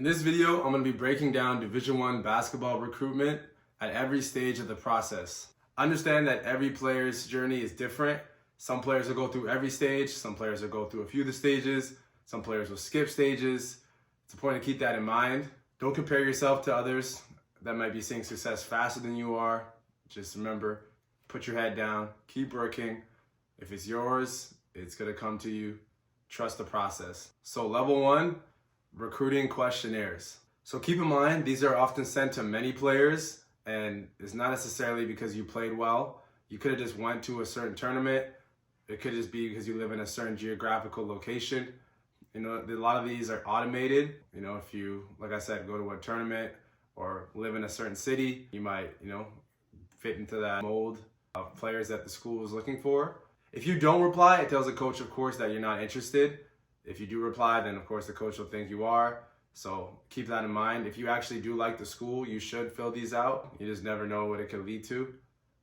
In this video, I'm going to be breaking down Division I basketball recruitment at every stage of the process. Understand that every player's journey is different. Some players will go through every stage, some players will go through a few of the stages, some players will skip stages. It's important to keep that in mind. Don't compare yourself to others that might be seeing success faster than you are. Just remember, put your head down, keep working. If it's yours, it's going to come to you. Trust the process. So level 1, recruiting questionnaires. So keep in mind, these are often sent to many players, and it's not necessarily because you played well. You could have just went to a certain tournament. It could just be because you live in a certain geographical location. You know, a lot of these are automated. You know, if you, like I said, go to a tournament or live in a certain city, you might, fit into that mold of players that the school is looking for. If you don't reply, it tells the coach, of course, that you're not interested. If you do reply, then of course the coach will think you are. So keep that in mind. If you actually do like the school, you should fill these out. You just never know what it could lead to.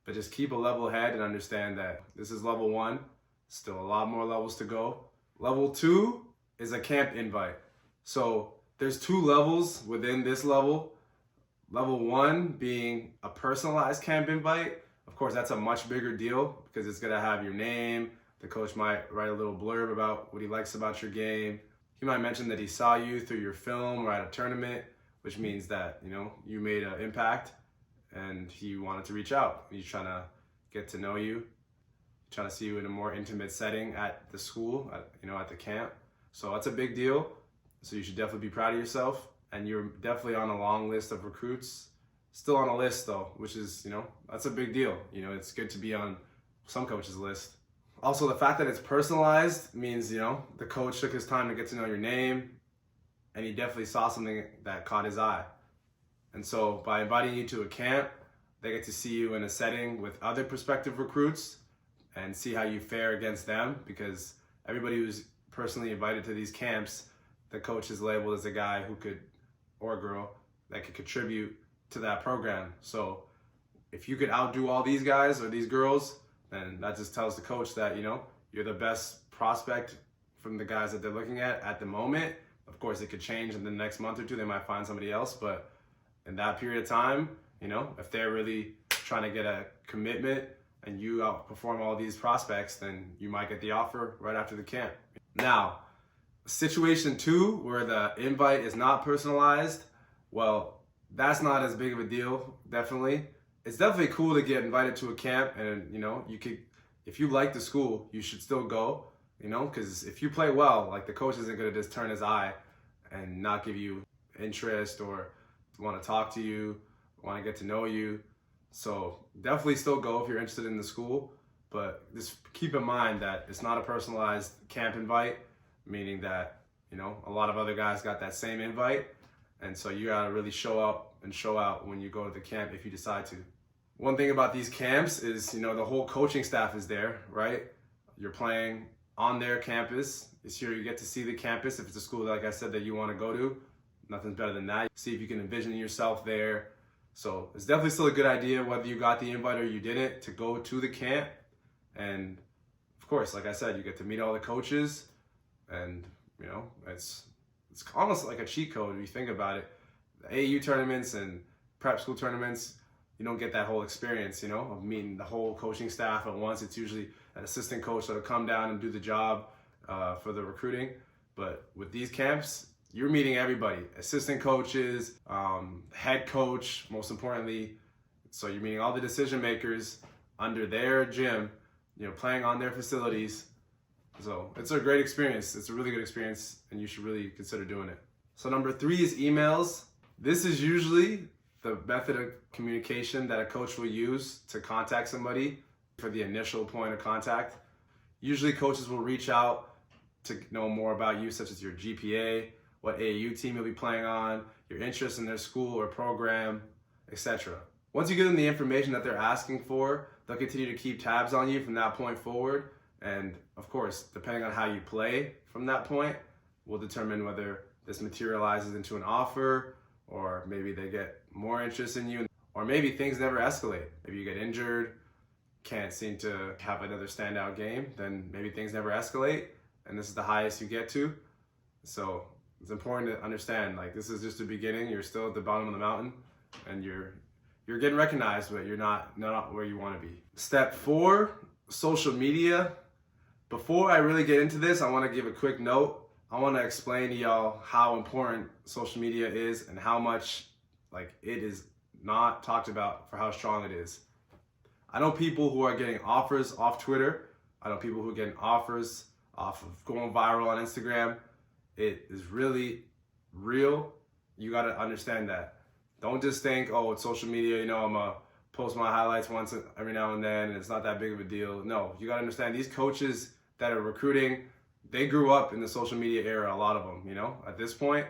But just keep a level head and understand that this is level 1. Still a lot more levels to go. Level 2 is a camp invite. So there's 2 levels within this level. Level 1 being a personalized camp invite. Of course, that's a much bigger deal because it's gonna have your name. The coach might write a little blurb about what he likes about your game. He might mention that he saw you through your film or at a tournament, which means that, you made an impact and he wanted to reach out. He's trying to get to know you, trying to see you in a more intimate setting at the school, at the camp. So that's a big deal. So you should definitely be proud of yourself. And you're definitely on a long list of recruits. Still on a list though, which is, that's a big deal. It's good to be on some coach's list. Also, the fact that it's personalized means, the coach took his time to get to know your name, and he definitely saw something that caught his eye. And so by inviting you to a camp, they get to see you in a setting with other prospective recruits and see how you fare against them, because everybody who's personally invited to these camps, the coach is labeled as a guy who could, or a girl, that could contribute to that program. So if you could outdo all these guys or these girls, then that just tells the coach that, you're the best prospect from the guys that they're looking at the moment. Of course, it could change in the next month or two. They might find somebody else, but in that period of time, if they're really trying to get a commitment and you outperform all these prospects, then you might get the offer right after the camp. Now, situation 2, where the invite is not personalized, well, that's not as big of a deal, definitely. It's definitely cool to get invited to a camp, and you could, if you like the school, you should still go, because if you play well, like, the coach isn't going to just turn his eye and not give you interest or want to talk to you, want to get to know you. So definitely still go if you're interested in the school, but just keep in mind that it's not a personalized camp invite, meaning that, a lot of other guys got that same invite, and so you got to really show up and show out when you go to the camp if you decide to. One thing about these camps is, the whole coaching staff is there, right? You're playing on their campus. It's here you get to see the campus. If it's a school, like I said, that you want to go to, nothing's better than that. See if you can envision yourself there. So it's definitely still a good idea, whether you got the invite or you didn't, to go to the camp. And of course, like I said, you get to meet all the coaches, and it's almost like a cheat code if you think about it. The AAU tournaments and prep school tournaments, you don't get that whole experience, of meeting the whole coaching staff at once. It's usually an assistant coach that'll come down and do the job for the recruiting. But with these camps, you're meeting everybody, assistant coaches, head coach, most importantly. So you're meeting all the decision makers under their gym, playing on their facilities. So it's a great experience. It's a really good experience, and you should really consider doing it. So number 3 is emails. This is usually the method of communication that a coach will use to contact somebody for the initial point of contact. Usually coaches will reach out to know more about you, such as your GPA, what AAU team you'll be playing on, your interest in their school or program, etc. Once you give them the information that they're asking for, they'll continue to keep tabs on you from that point forward. And of course, depending on how you play from that point, will determine whether this materializes into an offer, or maybe they get more interest in you, or maybe things never escalate. Maybe you get injured, can't seem to have another standout game, then maybe things never escalate, and this is the highest you get to. So it's important to understand, like, this is just the beginning. You're still at the bottom of the mountain, and you're getting recognized, but you're not where you want to be. Step 4, social media. Before I really get into this, I want to give a quick note. I want to explain to y'all how important social media is and how much, like, it is not talked about for how strong it is. I know people who are getting offers off Twitter. I know people who are getting offers off of going viral on Instagram. It is really real. You got to understand that. Don't just think, oh, it's social media, I'm gonna post my highlights once every now and then, and it's not that big of a deal. No, you gotta understand, these coaches that are recruiting, they grew up in the social media era, a lot of them, At this point,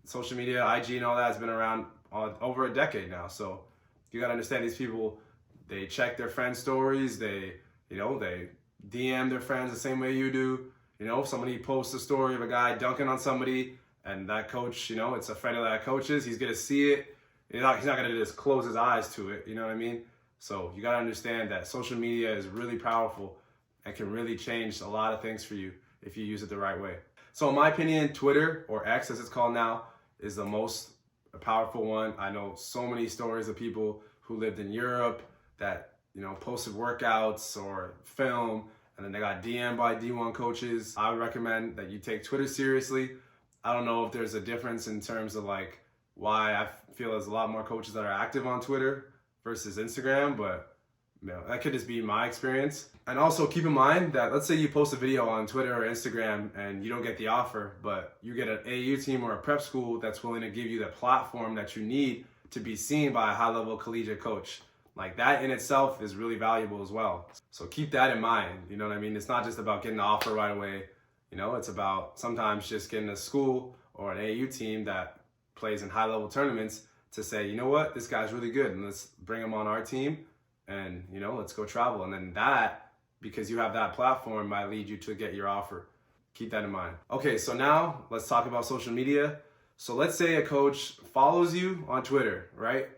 social media, IG and all that has been around over a decade now. So you gotta understand, these people, they check their friends' stories, they DM their friends the same way you do. Somebody posts a story of a guy dunking on somebody, and that coach, it's a friend of that coach's, he's gonna see it. He's not gonna just close his eyes to it, you know what I mean? So you gotta understand that social media is really powerful and can really change a lot of things for you if you use it the right way. So in my opinion, Twitter, or X as it's called now, is the most powerful one. I know so many stories of people who lived in Europe that, posted workouts or film, and then they got DM'd by D1 coaches. I would recommend that you take Twitter seriously. I don't know if there's a difference in terms of like why I feel there's a lot more coaches that are active on Twitter versus Instagram, but that could just be my experience. And also keep in mind that, let's say you post a video on Twitter or Instagram and you don't get the offer, but you get an AAU team or a prep school that's willing to give you the platform that you need to be seen by a high-level collegiate coach. Like, that in itself is really valuable as well. So keep that in mind, you know what I mean? It's not just about getting the offer right away. It's about sometimes just getting a school or an AAU team that plays in high-level tournaments to say, you know what, this guy's really good, and let's bring him on our team, and let's go travel. And then that, because you have that platform, might lead you to get your offer. Keep that in mind. Okay, so now let's talk about social media. So let's say a coach follows you on Twitter, right?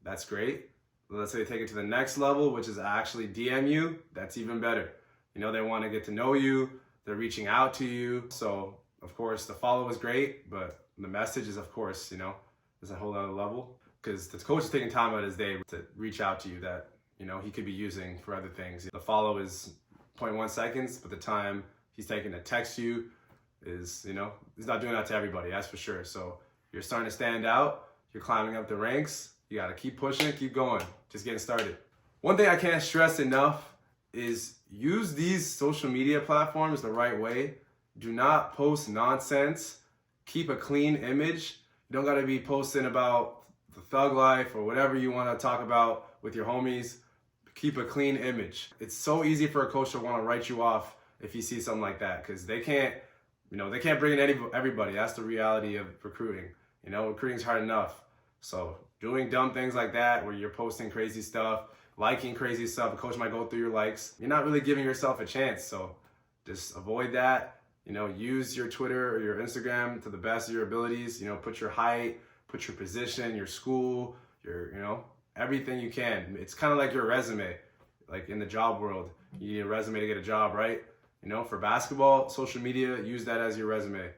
That's great. Let's say they take it to the next level, which is actually DM you. That's even better. They want to get to know you. They're reaching out to you. So of course the follow is great, but the message is, of course, is a whole other level, because the coach is taking time out of his day to reach out to you that, he could be using for other things. The follow is 0.1 seconds, but the time he's taking to text you is, he's not doing that to everybody, that's for sure. So you're starting to stand out. You're climbing up the ranks. You got to keep pushing, keep going, just getting started. One thing I can't stress enough is use these social media platforms the right way. Do not post nonsense. Keep a clean image. You don't got to be posting about the thug life or whatever you want to talk about with your homies. Keep a clean image. It's so easy for a coach to want to write you off if you see something like that, because they can't bring in everybody. That's the reality of recruiting. Recruiting's hard enough. So doing dumb things like that, where you're posting crazy stuff, liking crazy stuff, a coach might go through your likes, you're not really giving yourself a chance. So just avoid that. Use your Twitter or your Instagram to the best of your abilities. Put your height, put your position, your school, your, everything you can. It's kind of like your resume, like in the job world. You need a resume to get a job, right? For basketball, social media, use that as your resume.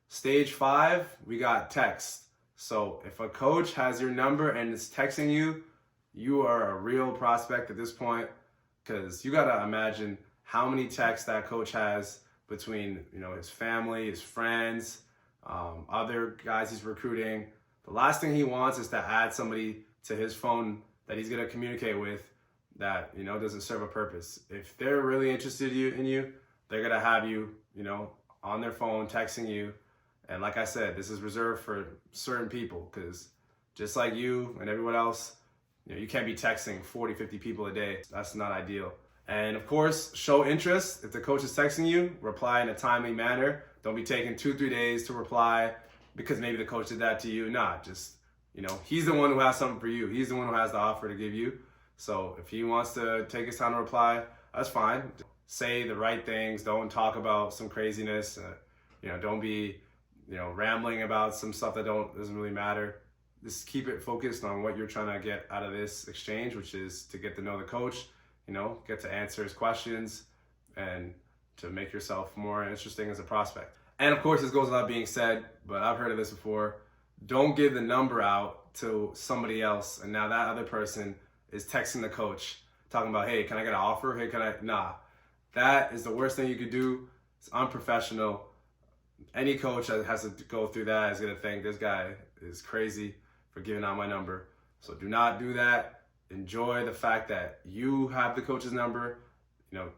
Stage 5, we got text. So if a coach has your number and is texting you, you are a real prospect at this point, because you got to imagine how many texts that coach has between, his family, his friends, other guys he's recruiting. The last thing he wants is to add somebody to his phone that he's going to communicate with that, doesn't serve a purpose. If they're really interested in you, they're going to have you, on their phone texting you. And like I said, this is reserved for certain people, because just like you and everyone else, you can't be texting 40, 50 people a day. That's not ideal. And of course, show interest. If the coach is texting you, reply in a timely manner. Don't be taking 2-3 days to reply because maybe the coach did that to you. Not just, he's the one who has something for you. He's the one who has the offer to give you. So if he wants to take his time to reply, that's fine. Say the right things. Don't talk about some craziness. Don't be, rambling about some stuff that doesn't really matter. Just keep it focused on what you're trying to get out of this exchange, which is to get to know the coach, get to answer his questions, and to make yourself more interesting as a prospect. And of course, this goes without being said, but I've heard of this before. Don't give the number out to somebody else, and now that other person is texting the coach, talking about, hey, can I get an offer? Hey, can I? Nah. That is the worst thing you could do. It's unprofessional. Any coach that has to go through that is going to think this guy is crazy for giving out my number. So do not do that. Enjoy the fact that you have the coach's number.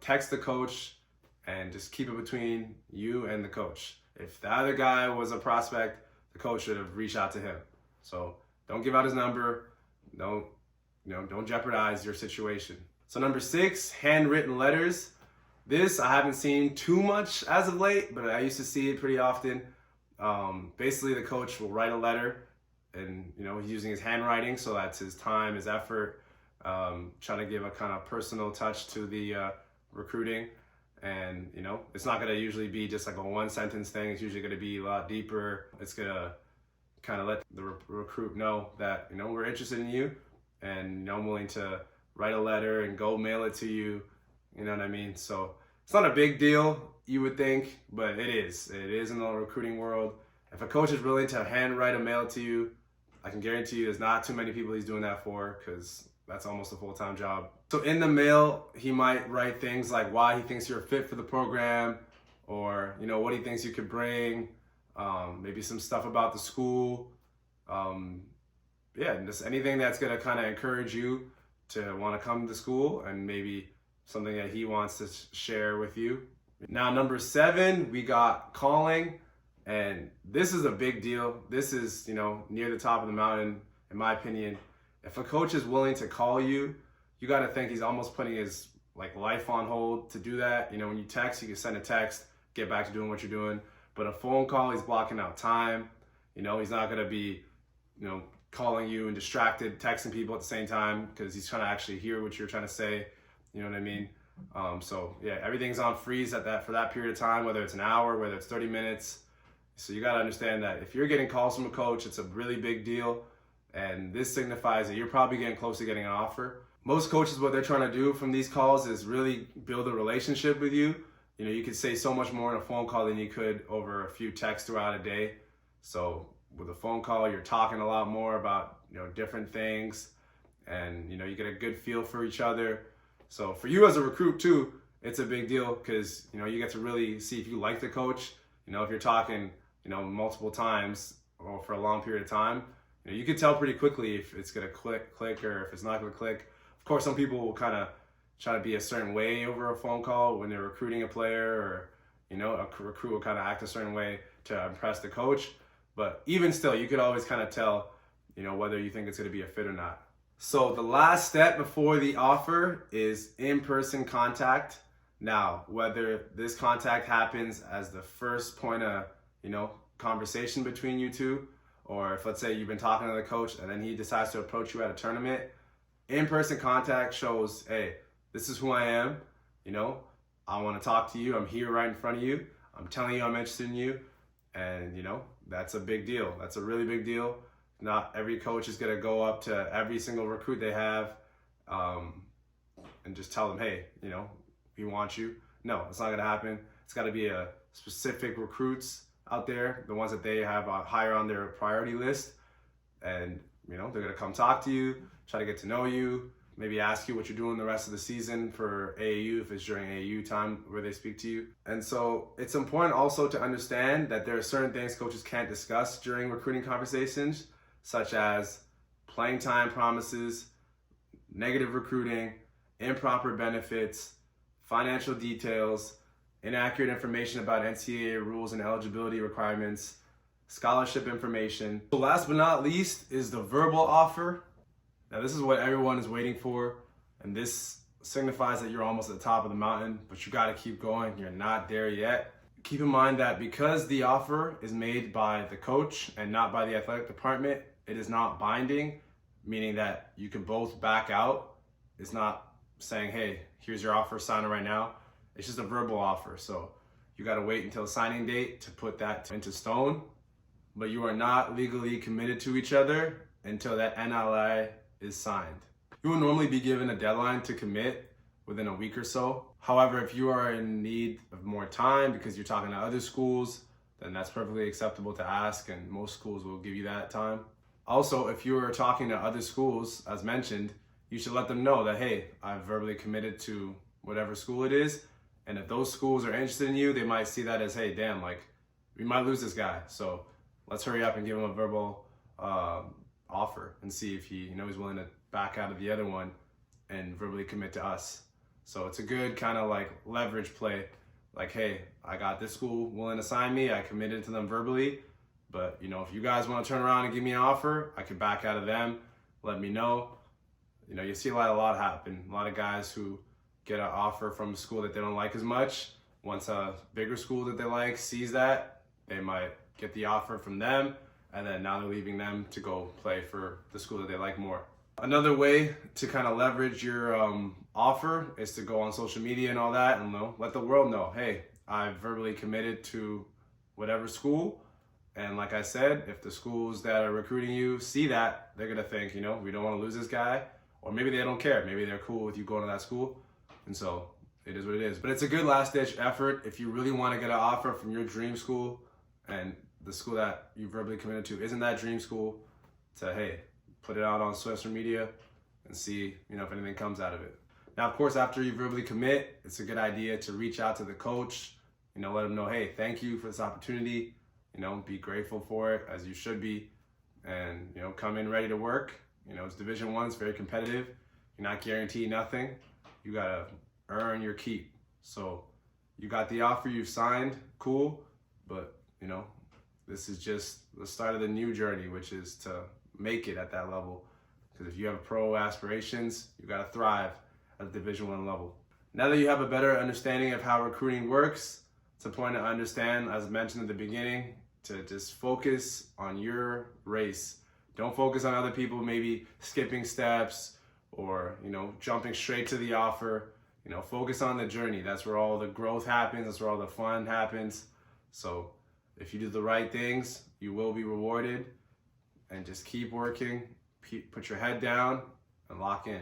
Text the coach and just keep it between you and the coach. If the other guy was a prospect, the coach should have reached out to him. So don't give out his number. Don't jeopardize your situation. So number 6, handwritten letters. This I haven't seen too much as of late, but I used to see it pretty often. Basically, the coach will write a letter, and he's using his handwriting, so that's his time, his effort, trying to give a kind of personal touch to the recruiting. And it's not going to usually be just like a one sentence thing. It's usually going to be a lot deeper. It's going to kind of let the recruit know that we're interested in you, and I'm willing to write a letter and go mail it to you. You know what I mean? So it's not a big deal, you would think, but it is. It is in the recruiting world. If a coach is willing to handwrite a mail to you, I can guarantee you there's not too many people he's doing that for, because that's almost a full-time job. So in the mail, he might write things like why he thinks you're a fit for the program, or what he thinks you could bring, maybe some stuff about the school. Just anything that's going to kind of encourage you to want to come to school, and maybe something that he wants to share with you. Now, number 7, we got calling, and this is a big deal. This is, near the top of the mountain, in my opinion. If a coach is willing to call you, you got to think he's almost putting his life on hold to do that. When you text, you can send a text, get back to doing what you're doing. But a phone call, he's blocking out time. He's not going to be, calling you and distracted, texting people at the same time, because he's trying to actually hear what you're trying to say. You know what I mean? So yeah, everything's on freeze for that period of time, whether it's an hour, whether it's 30 minutes. So you got to understand that if you're getting calls from a coach, it's a really big deal. And this signifies that you're probably getting close to getting an offer. Most coaches, what they're trying to do from these calls is really build a relationship with you. You could say so much more in a phone call than you could over a few texts throughout a day. So with a phone call, you're talking a lot more about, different things, and, you get a good feel for each other. So for you as a recruit too, it's a big deal, because, you get to really see if you like the coach. If you're talking, multiple times or for a long period of time, you can tell pretty quickly if it's going to click or if it's not going to click. Of course, some people will kind of try to be a certain way over a phone call when they're recruiting a player, or, a recruit will kind of act a certain way to impress the coach. But even still, you could always kind of tell, whether you think it's going to be a fit or not. So the last step before the offer is in-person contact. Now, whether this contact happens as the first point of, conversation between you two, or if, let's say, you've been talking to the coach and then he decides to approach you at a tournament, in-person contact shows, hey, this is who I am. I want to talk to you. I'm here right in front of you. I'm telling you I'm interested in you. And, that's a big deal. That's a really big deal. Not every coach is going to go up to every single recruit they have and just tell them, hey, we want you. No, it's not going to happen. It's got to be a specific recruits out there, the ones that they have higher on their priority list. And, they're going to come talk to you, try to get to know you, maybe ask you what you're doing the rest of the season for AAU, if it's during AAU time where they speak to you. And so it's important also to understand that there are certain things coaches can't discuss during recruiting conversations, such as playing time promises, negative recruiting, improper benefits, financial details, inaccurate information about NCAA rules and eligibility requirements, scholarship information. So last but not least is the verbal offer. Now, this is what everyone is waiting for, and this signifies that you're almost at the top of the mountain, but you got to keep going. You're not there yet. Keep in mind that because the offer is made by the coach and not by the athletic department, it is not binding, meaning that you can both back out. It's not saying, hey, here's your offer, sign it right now. It's just a verbal offer. So you got to wait until signing date to put that into stone, but you are not legally committed to each other until that NLI is signed. You will normally be given a deadline to commit within a week or so. However, if you are in need of more time because you're talking to other schools, then that's perfectly acceptable to ask, and most schools will give you that time. Also, if you are talking to other schools, as mentioned, you should let them know that, hey, I've verbally committed to whatever school it is. And if those schools are interested in you, they might see that as, hey, damn, like, we might lose this guy. So let's hurry up and give him a verbal offer and see if he, he's willing to back out of the other one and verbally commit to us. So it's a good kind of like leverage play. Like, hey, I got this school willing to sign me. I committed to them verbally. But, if you guys want to turn around and give me an offer, I could back out of them. Let me know. You see a lot happen. A lot of guys who get an offer from a school that they don't like as much. Once a bigger school that they like sees that, they might get the offer from them, and then now they're leaving them to go play for the school that they like more. Another way to kind of leverage your offer is to go on social media and all that and let the world know, hey, I've verbally committed to whatever school. And like I said, if the schools that are recruiting you see that, they're going to think, we don't want to lose this guy. Or maybe they don't care. Maybe they're cool with you going to that school. And so it is what it is. But it's a good last-ditch effort if you really want to get an offer from your dream school and the school that you verbally committed to isn't that dream school, to, hey, put it out on social media and see, if anything comes out of it. Now, of course, after you verbally commit, it's a good idea to reach out to the coach, let them know, hey, thank you for this opportunity, be grateful for it, as you should be, and, come in ready to work. It's Division I, it's very competitive. You're not guaranteed nothing. You gotta earn your keep. So you got the offer, you've signed, cool, but, this is just the start of the new journey, which is to make it at that level. Because if you have pro aspirations, you gotta thrive at the Division I level. Now that you have a better understanding of how recruiting works, it's important to understand, as mentioned at the beginning, to just focus on your race. Don't focus on other people maybe skipping steps or, jumping straight to the offer. Focus on the journey. That's where all the growth happens. That's where all the fun happens. So if you do the right things, you will be rewarded. And just keep working, put your head down, and lock in.